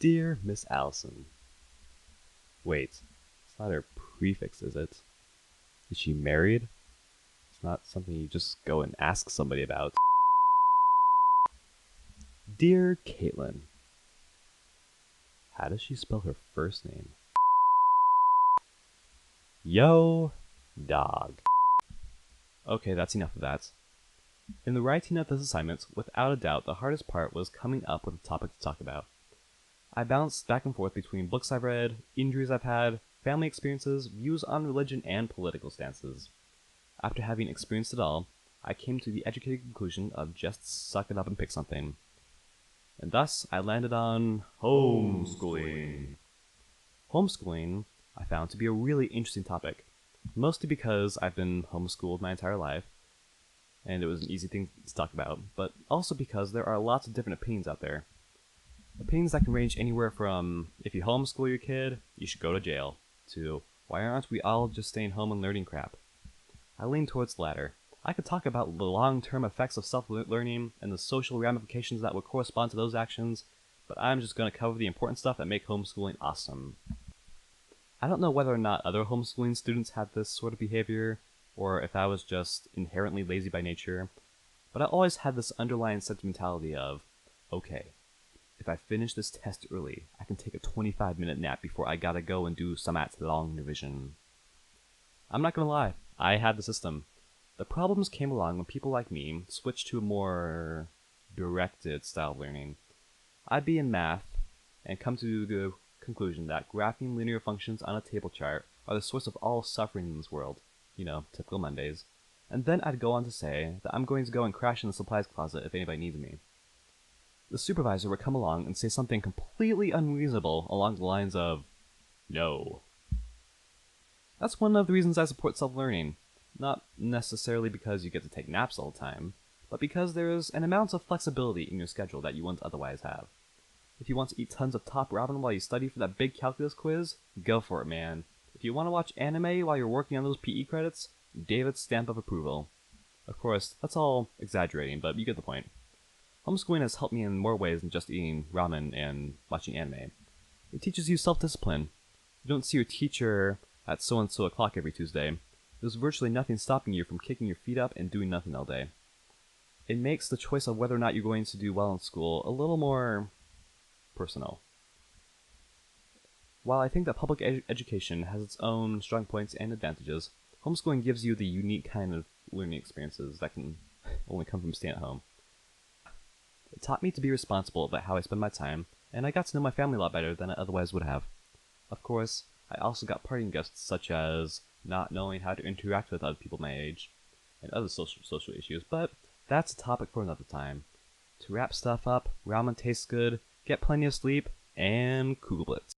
Dear Miss Allison. Wait, it's not her prefix, is it? Is she married? It's not something you just go and ask somebody about. Dear Caitlin. How does she spell her first name? Yo, dog. Okay, that's enough of that. In the writing of this assignment, without a doubt, the hardest part was coming up with a topic to talk about. I bounced back and forth between books I've read, injuries I've had, family experiences, views on religion, and political stances. After having experienced it all, I came to the educated conclusion of just suck it up and pick something. And thus, I landed on homeschooling. Homeschooling I found to be a really interesting topic, mostly because I've been homeschooled my entire life, and it was an easy thing to talk about, but also because there are lots of different opinions out there. Opinions that can range anywhere from, if you homeschool your kid, you should go to jail, to, why aren't we all just staying home and learning crap? I lean towards the latter. I could talk about the long-term effects of self-learning and the social ramifications that would correspond to those actions, but I'm just going to cover the important stuff that make homeschooling awesome. I don't know whether or not other homeschooling students had this sort of behavior, or if I was just inherently lazy by nature, but I always had this underlying sentimentality of, okay, if I finish this test early, I can take a 25-minute nap before I gotta go and do some at long division. I'm not gonna lie, I had the system. The problems came along when people like me switched to a more directed style of learning. I'd be in math and come to the conclusion that graphing linear functions on a table chart are the source of all suffering in this world. You know, typical Mondays. And then I'd go on to say that I'm going to go and crash in the supplies closet if anybody needs me. The supervisor would come along and say something completely unreasonable along the lines of, no. That's one of the reasons I support self-learning. Not necessarily because you get to take naps all the time, but because there's an amount of flexibility in your schedule that you wouldn't otherwise have. If you want to eat tons of top ramen while you study for that big calculus quiz, go for it, man. If you want to watch anime while you're working on those PE credits, David's stamp of approval. Of course, that's all exaggerating, but you get the point. Homeschooling has helped me in more ways than just eating ramen and watching anime. It teaches you self-discipline. You don't see your teacher at so-and-so o'clock every Tuesday. There's virtually nothing stopping you from kicking your feet up and doing nothing all day. It makes the choice of whether or not you're going to do well in school a little more personal. While I think that public education has its own strong points and advantages, homeschooling gives you the unique kind of learning experiences that can only come from staying at home. It taught me to be responsible about how I spend my time, and I got to know my family a lot better than I otherwise would have. Of course, I also got parting gifts such as not knowing how to interact with other people my age, and other social issues, but that's a topic for another time. To wrap stuff up, ramen tastes good, get plenty of sleep, and Kugelblitz.